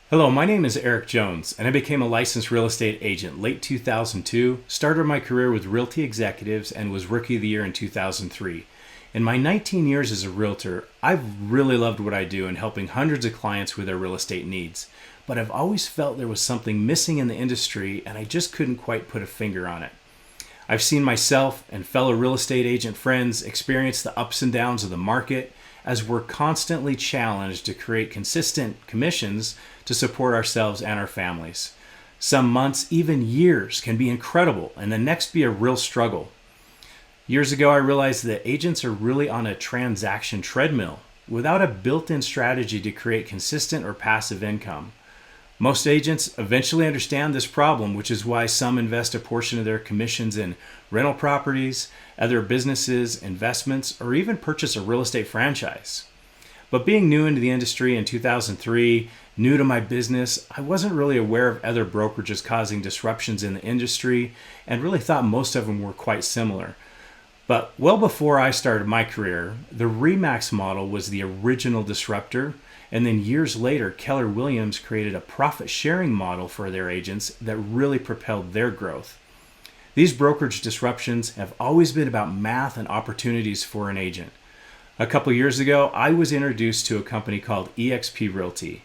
Hello, my name is Eric Jones, and I became a licensed real estate agent late 2002, started my career with Realty Executives, and was Rookie of the Year in 2003. In my 19 years as a realtor, I've really loved what I do in helping hundreds of clients with their real estate needs. But I've always felt there was something missing in the industry, and I just couldn't quite put a finger on it. I've seen myself and fellow real estate agent friends experience the ups and downs of the market as we're constantly challenged to create consistent commissions to support ourselves and our families. Some months, even years, can be incredible, and the next be a real struggle. Years ago, I realized that agents are really on a transaction treadmill without a built in strategy to create consistent or passive income. Most agents eventually understand this problem, which is why some invest a portion of their commissions in rental properties, other businesses, investments, or even purchase a real estate franchise. But being new into the industry in 2003, new to my business, I wasn't really aware of other brokerages causing disruptions in the industry and really thought most of them were quite similar. But well before I started my career, the REMAX model was the original disruptor. And then years later, Keller Williams created a profit sharing model for their agents that really propelled their growth. These brokerage disruptions have always been about math and opportunities for an agent. A couple years ago, I was introduced to a company called Exp Realty.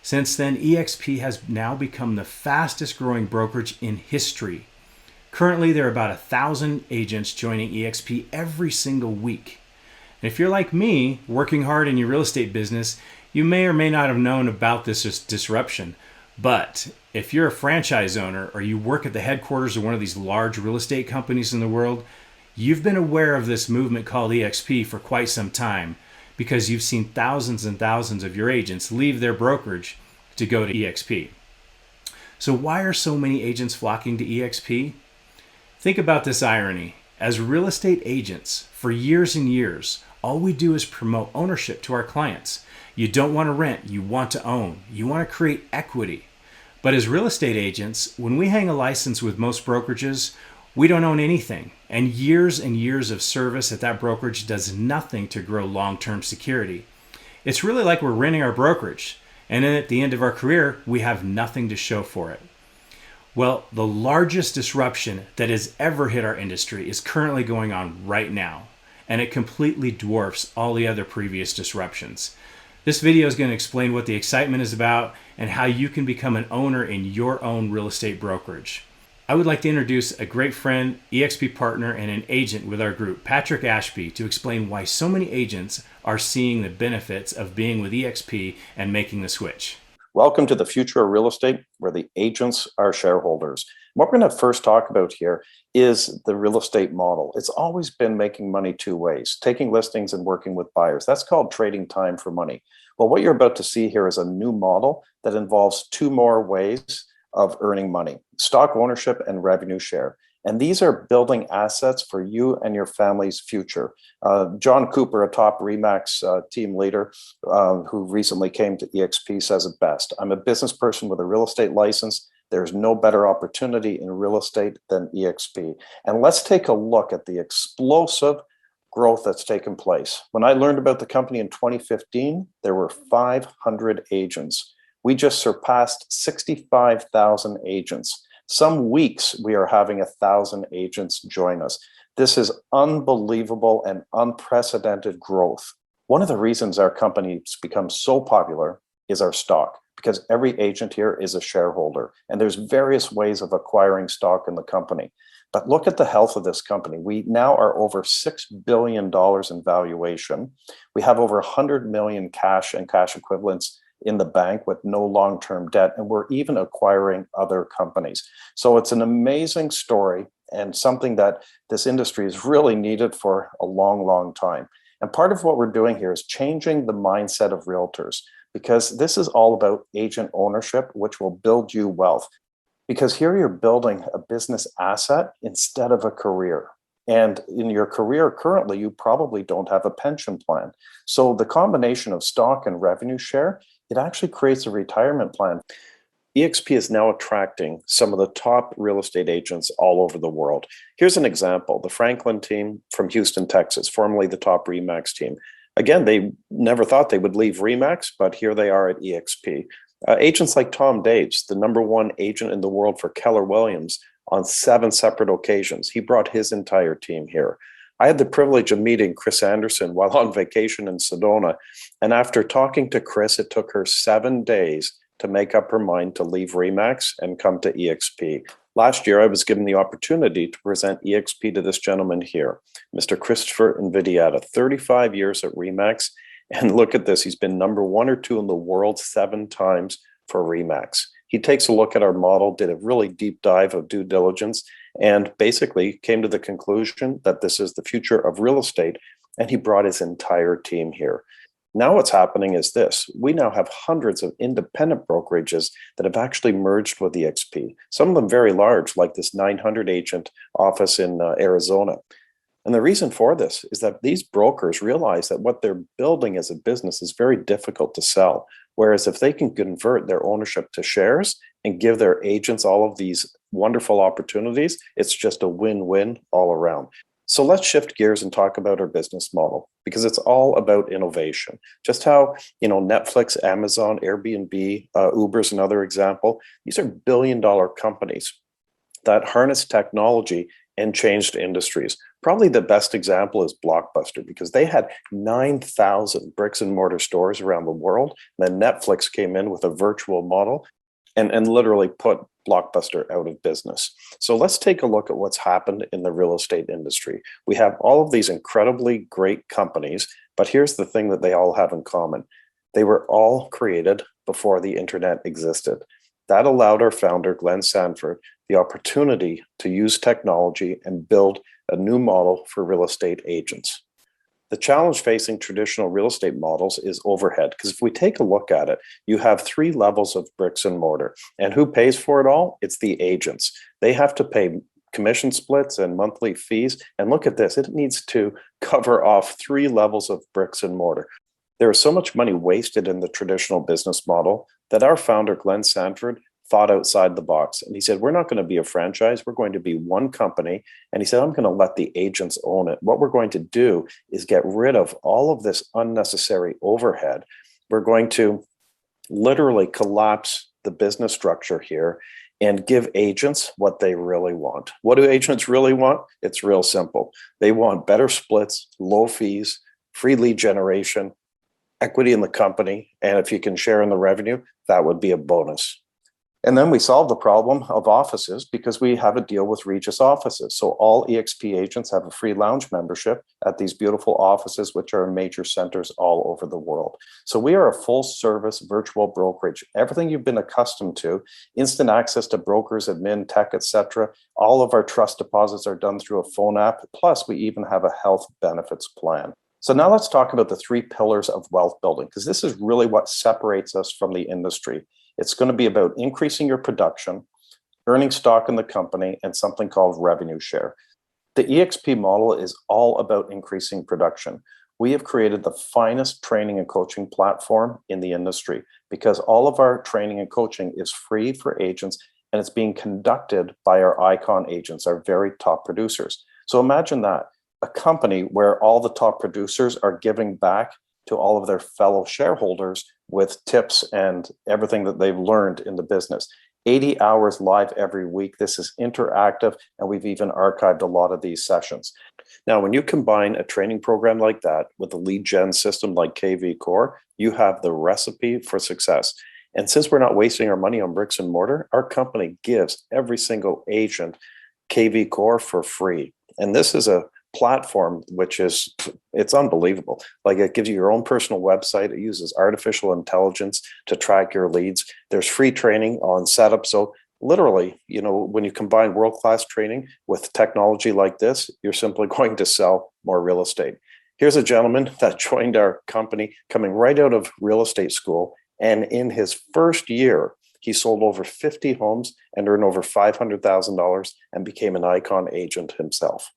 Since then, EXP has now become the fastest growing brokerage in history. Currently, there are about 1,000 agents joining EXP every single week. And if you're like me, working hard in your real estate business, you may or may not have known about this disruption. But if you're a franchise owner or you work at the headquarters of one of these large real estate companies in the world, you've been aware of this movement called EXP for quite some time because you've seen thousands and thousands of your agents leave their brokerage to go to EXP. So why are so many agents flocking to EXP? Think about this irony. As real estate agents, for years and years, all we do is promote ownership to our clients. You don't want to rent, you want to own. You want to create equity. But as real estate agents, when we hang a license with most brokerages, we don't own anything. And years of service at that brokerage does nothing to grow long-term security. It's really like we're renting our brokerage. And then at the end of our career, we have nothing to show for it. Well, the largest disruption that has ever hit our industry is currently going on right now, and it completely dwarfs all the other previous disruptions. This video is going to explain what the excitement is about and how you can become an owner in your own real estate brokerage. I would like to introduce a great friend, EXP partner, and an agent with our group, Patrick Ashby, to explain why so many agents are seeing the benefits of being with EXP and making the switch. Welcome to the future of real estate, where the agents are shareholders. What we're going to first talk about here is the real estate model. It's always been making money two ways, taking listings and working with buyers. That's called trading time for money. Well, what you're about to see here is a new model that involves two more ways of earning money: stock ownership and revenue share. And these are building assets for you and your family's future. John Cooper, a top REMAX team leader who recently came to EXP, says it best: "I'm a business person with a real estate license. There's no better opportunity in real estate than EXP." And let's take a look at the explosive growth that's taken place. When I learned about the company in 2015, there were 500 agents. We just surpassed 65,000 agents. Some weeks we are having 1,000 agents join us. This is unbelievable and unprecedented growth. One of the reasons our company's become so popular is our stock, because every agent here is a shareholder, and there's various ways of acquiring stock in the company. But look at the health of this company. We now are over $6 billion in valuation. We have over 100 million cash and cash equivalents in the bank with no long-term debt, and we're even acquiring other companies. So it's an amazing story and something that this industry has really needed for a long, long time. And part of what we're doing here is changing the mindset of realtors, because this is all about agent ownership, which will build you wealth. Because here you're building a business asset instead of a career. And in your career currently, you probably don't have a pension plan. So the combination of stock and revenue share, it actually creates a retirement plan. EXP is now attracting some of the top real estate agents all over the world. Here's an example: the Franklin team from Houston, Texas, formerly the top REMAX team. Again, they never thought they would leave REMAX, but here they are at EXP. Agents like Tom Daves, the #1 agent in the world for Keller Williams, on 7 separate occasions. He brought his entire team here. I had the privilege of meeting Chris Anderson while on vacation in Sedona. And after talking to Chris, it took her 7 days to make up her mind to leave REMAX and come to EXP. Last year, I was given the opportunity to present EXP to this gentleman here, Mr. Christopher Invidiata, 35 years at REMAX. And look at this, he's been #1 or 2 in the world 7 times for REMAX. He takes a look at our model, did a really deep dive of due diligence, and basically came to the conclusion that this is the future of real estate, and he brought his entire team here. Now what's happening is this. We now have hundreds of independent brokerages that have actually merged with EXP, some of them very large, like this 900 agent office in Arizona. And the reason for this is that these brokers realize that what they're building as a business is very difficult to sell. Whereas if they can convert their ownership to shares and give their agents all of these wonderful opportunities, it's just a win-win all around. So let's shift gears and talk about our business model, because it's all about innovation. Just how, Netflix, Amazon, Airbnb, Uber's another example. These are billion-dollar companies that harness technology and changed industries. Probably the best example is Blockbuster, because they had 9,000 bricks and mortar stores around the world. And then Netflix came in with a virtual model and literally put Blockbuster out of business. So let's take a look at what's happened in the real estate industry. We have all of these incredibly great companies, but here's the thing that they all have in common. They were all created before the internet existed. That allowed our founder, Glenn Sanford, the opportunity to use technology and build a new model for real estate agents. The challenge facing traditional real estate models is overhead, because if we take a look at it, you have 3 levels of bricks and mortar. And who pays for it all? It's the agents. They have to pay commission splits and monthly fees. And look at this, it needs to cover off 3 levels of bricks and mortar. There is so much money wasted in the traditional business model that our founder, Glenn Sanford, thought outside the box. And he said, we're not going to be a franchise. We're going to be one company. And he said, I'm going to let the agents own it. What we're going to do is get rid of all of this unnecessary overhead. We're going to literally collapse the business structure here and give agents what they really want. What do agents really want? It's real simple. They want better splits, low fees, free lead generation, equity in the company. And if you can share in the revenue, that would be a bonus. And then we solve the problem of offices because we have a deal with Regus offices. So all EXP agents have a free lounge membership at these beautiful offices, which are in major centers all over the world. So we are a full service virtual brokerage. Everything you've been accustomed to, instant access to brokers, admin, tech, etc. All of our trust deposits are done through a phone app. Plus, we even have a health benefits plan. So now let's talk about the 3 pillars of wealth building, because this is really what separates us from the industry. It's going to be about increasing your production, earning stock in the company, and something called revenue share. The EXP model is all about increasing production. We have created the finest training and coaching platform in the industry because all of our training and coaching is free for agents, and it's being conducted by our icon agents, our very top producers. So imagine that, a company where all the top producers are giving back to all of their fellow shareholders with tips and everything that they've learned in the business. 80 hours live every week. This is interactive, and we've even archived a lot of these sessions. Now, when you combine a training program like that with a lead gen system like KV Core, you have the recipe for success. And since we're not wasting our money on bricks and mortar, our company gives every single agent KV Core for free. And this is a platform which is, it's unbelievable. Like, it gives you your own personal website. It uses artificial intelligence to track your leads. There's free training on setup. So literally, when you combine world-class training with technology like this, you're simply going to sell more real estate. Here's a gentleman that joined our company coming right out of real estate school. And in his first year, he sold over 50 homes and earned over $500,000 and became an icon agent himself.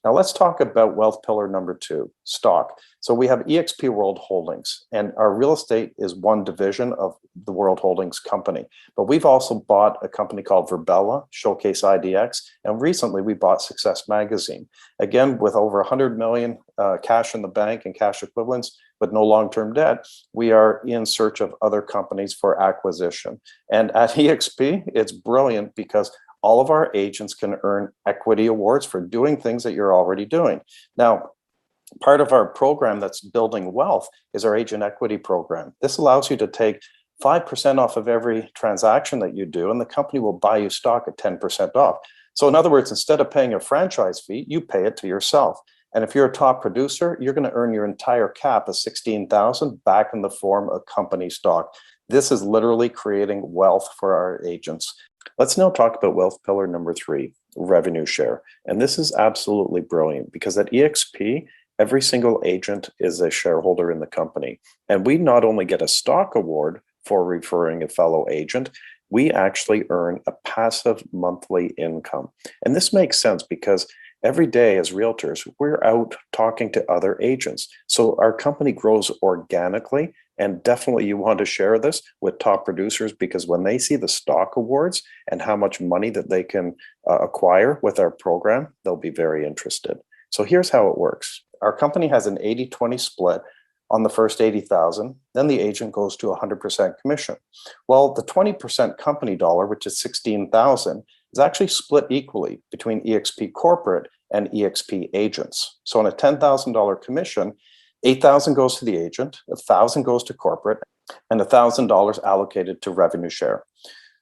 Now let's talk about wealth pillar number 2, stock. So we have EXP World Holdings, and our real estate is one division of the World Holdings company. But we've also bought a company called Verbella, Showcase IDX, and recently we bought Success Magazine. Again, with over 100 million cash in the bank and cash equivalents, with no long-term debt, we are in search of other companies for acquisition. And at EXP, it's brilliant because all of our agents can earn equity awards for doing things that you're already doing. Now, part of our program that's building wealth is our agent equity program. This allows you to take 5% off of every transaction that you do, and the company will buy you stock at 10% off. So in other words, instead of paying a franchise fee, you pay it to yourself. And if you're a top producer, you're going to earn your entire cap of $16,000 back in the form of company stock. This is literally creating wealth for our agents. Let's now talk about wealth pillar number 3, revenue share. And this is absolutely brilliant because at EXP, every single agent is a shareholder in the company. And we not only get a stock award for referring a fellow agent, we actually earn a passive monthly income. And this makes sense because every day as realtors, we're out talking to other agents. So our company grows organically, and definitely you want to share this with top producers because when they see the stock awards and how much money that they can acquire with our program, they'll be very interested. So here's how it works. Our company has an 80-20 split on the first 80,000, then the agent goes to 100% commission. Well, the 20% company dollar, which is 16,000, is actually split equally between EXP corporate and EXP agents. So on a $10,000 commission, 8,000 goes to the agent, 1,000 goes to corporate, and $1,000 allocated to revenue share.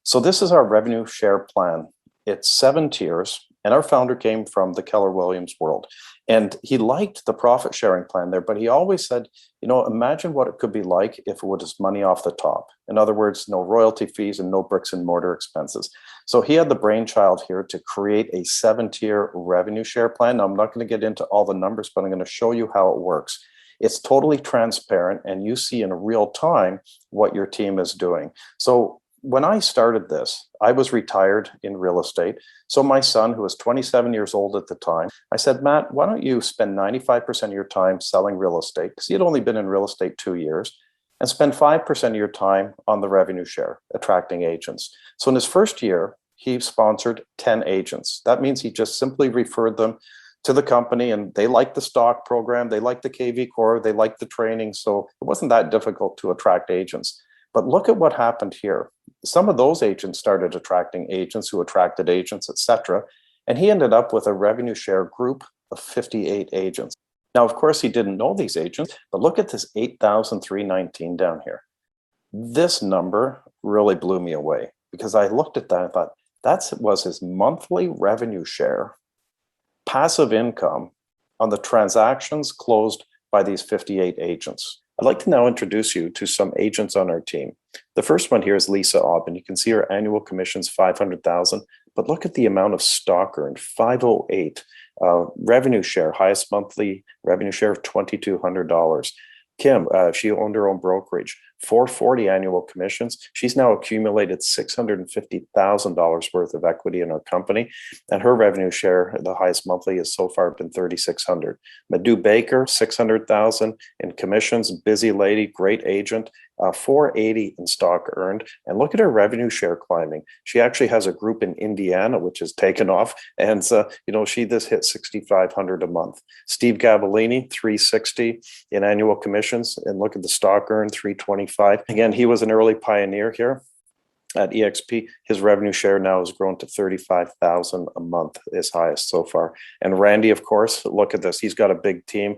So this is our revenue share plan. It's 7 tiers, and our founder came from the Keller Williams world. And he liked the profit sharing plan there, but he always said, imagine what it could be like if it was money off the top. In other words, no royalty fees and no bricks and mortar expenses. So he had the brainchild here to create a 7-tier revenue share plan. Now, I'm not going to get into all the numbers, but I'm going to show you how it works. It's totally transparent, and you see in real time what your team is doing. So when I started this, I was retired in real estate. So my son, who was 27 years old at the time, I said, Matt, why don't you spend 95% of your time selling real estate? Because he had only been in real estate 2 years, and spend 5% of your time on the revenue share, attracting agents. So in his first year, he sponsored 10 agents. That means he just simply referred them to the company, and they liked the stock program, they liked the KV core, they liked the training. So it wasn't that difficult to attract agents. But look at what happened here. Some of those agents started attracting agents who attracted agents, etc. And he ended up with a revenue share group of 58 agents. Now, of course, he didn't know these agents, but look at this 8,319 down here. This number really blew me away because I looked at that and thought, that was his monthly revenue share, passive income on the transactions closed by these 58 agents. I'd like to now introduce you to some agents on our team. The first one here is Lisa Aubin. You can see her annual commission's $500,000, but look at the amount of stock earned, 508. Revenue share, highest monthly revenue share of $2,200. Kim, she owned her own brokerage, 440 annual commissions. She's now accumulated $650,000 worth of equity in our company, and her revenue share, the highest monthly, has so far been $3,600. Madhu Baker, $600,000 in commissions, busy lady, great agent. 480 in stock earned, and look at her revenue share climbing. She actually has a group in Indiana which has taken off, and she this hit 6,500 a month. Steve Gavellini, 360 in annual commissions, and look at the stock earned, 325. Again, he was an early pioneer here at EXP. His revenue share now has grown to 35,000 a month, his highest so far. And Randy, of course, look at this. He's got a big team.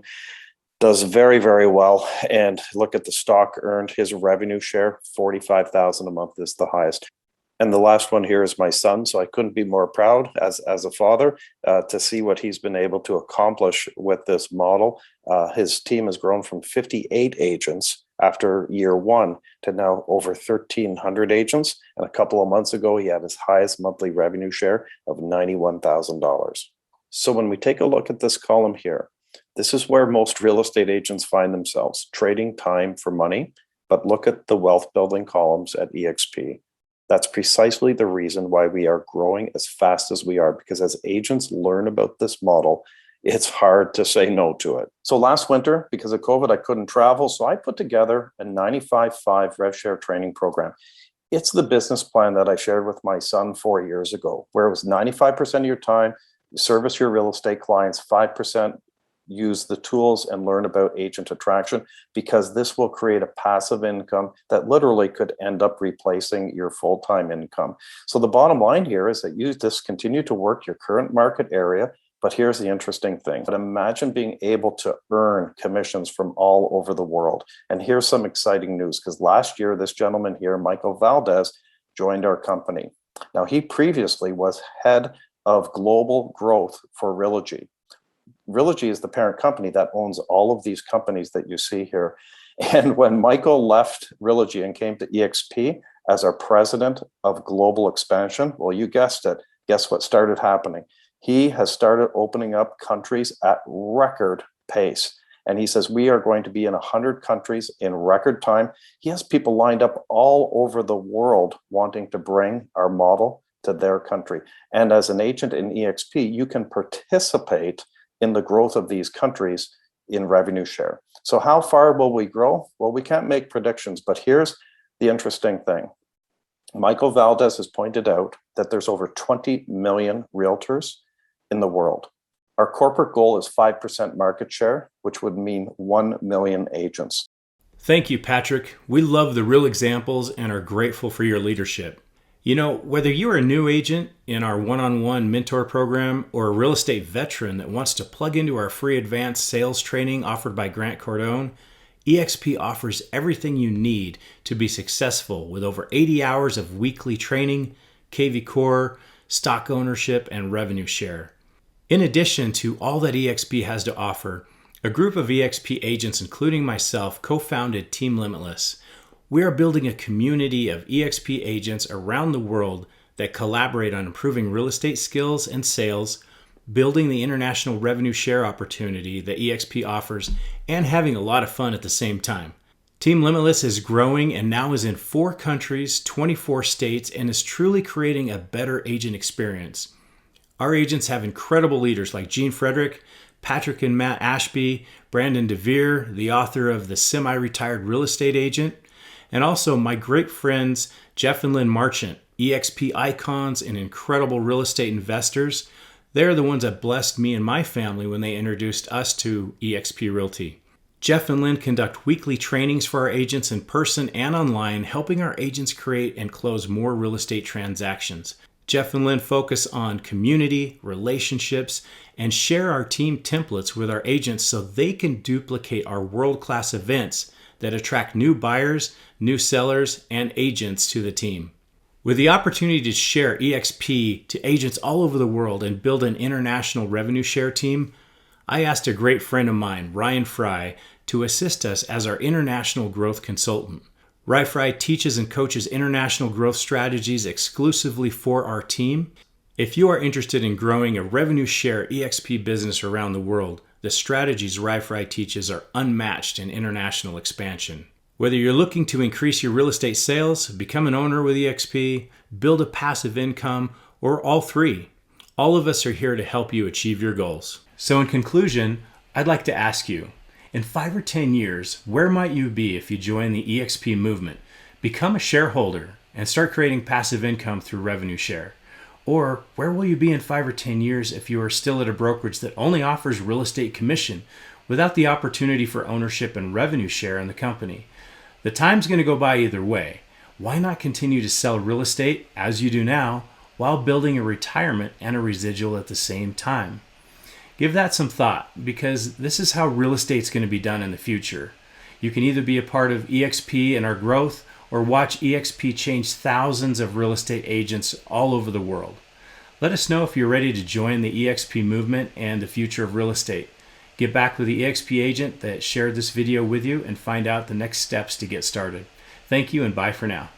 Does very, very well. And look at the stock earned, his revenue share, 45,000 a month is the highest. And the last one here is my son. So I couldn't be more proud as a father to see what he's been able to accomplish with this model. His team has grown from 58 agents after year 1 to now over 1,300 agents. And a couple of months ago, he had his highest monthly revenue share of $91,000. So when we take a look at this column here, this is where most real estate agents find themselves, trading time for money. But look at the wealth building columns at EXP. That's precisely the reason why we are growing as fast as we are, because as agents learn about this model, it's hard to say no to it. So last winter, because of COVID, I couldn't travel. So I put together a 95-5 rev share training program. It's the business plan that I shared with my son 4 years ago, where it was 95% of your time, you service your real estate clients, 5% use the tools and learn about agent attraction, because this will create a passive income that literally could end up replacing your full-time income. So the bottom line here is that you just continue to work your current market area. But here's the interesting thing. But imagine being able to earn commissions from all over the world. And here's some exciting news, because last year, this gentleman here, Michael Valdez, joined our company. Now, he previously was head of global growth for Realogy. Realogy is the parent company that owns all of these companies that you see here. And when Michael left Realogy and came to EXP as our president of global expansion, well, you guessed it. Guess what started happening? He has started opening up countries at record pace. And he says, we are going to be in 100 countries in record time. He has people lined up all over the world wanting to bring our model to their country. And as an agent in EXP, you can participate in the growth of these countries in revenue share. So how far will we grow? Well, we can't make predictions, but here's the interesting thing. Michael Valdez has pointed out that there's over 20 million realtors in the world. Our corporate goal is 5% market share, which would mean 1 million agents. Thank you, Patrick. We love the real examples and are grateful for your leadership. You know, whether you're a new agent in our one-on-one mentor program or a real estate veteran that wants to plug into our free advanced sales training offered by Grant Cardone, EXP offers everything you need to be successful with over 80 hours of weekly training, KV Core, stock ownership, and revenue share. In addition to all that EXP has to offer, a group of EXP agents, including myself, co-founded Team Limitless. We are building a community of EXP agents around the world that collaborate on improving real estate skills and sales, building the international revenue share opportunity that EXP offers, and having a lot of fun at the same time. Team Limitless is growing and now is in 4 countries, 24 states, and is truly creating a better agent experience. Our agents have incredible leaders like Gene Frederick, Patrick and Matt Ashby, Brandon DeVere, the author of The Semi-Retired Real Estate Agent, and also my great friends Jeff and Lynn Marchant, EXP icons and incredible real estate investors. They're the ones that blessed me and my family when they introduced us to Exp Realty. Jeff and Lynn conduct weekly trainings for our agents in person and online, helping our agents create and close more real estate transactions. Jeff and Lynn focus on community, relationships, and share our team templates with our agents so they can duplicate our world-class events that attract new buyers, new sellers, and agents to the team. With the opportunity to share EXP to agents all over the world and build an international revenue share team, I asked a great friend of mine, Ryan Fry, to assist us as our international growth consultant. Ryan Fry teaches and coaches international growth strategies exclusively for our team. If you are interested in growing a revenue share EXP business around the world, the strategies Ryan Fry teaches are unmatched in international expansion. Whether you're looking to increase your real estate sales, become an owner with EXP, build a passive income, or all three, all of us are here to help you achieve your goals. So in conclusion, I'd like to ask you, in 5 or 10 years, where might you be if you join the EXP movement, become a shareholder, and start creating passive income through revenue share? Or where will you be in 5 or 10 years if you are still at a brokerage that only offers real estate commission without the opportunity for ownership and revenue share in the company? The time's going to go by either way. Why not continue to sell real estate as you do now while building a retirement and a residual at the same time? Give that some thought, because this is how real estate's going to be done in the future. You can either be a part of EXP and our growth, or watch EXP change thousands of real estate agents all over the world. Let us know if you're ready to join the EXP movement and the future of real estate. Get back with the EXP agent that shared this video with you and find out the next steps to get started. Thank you and bye for now.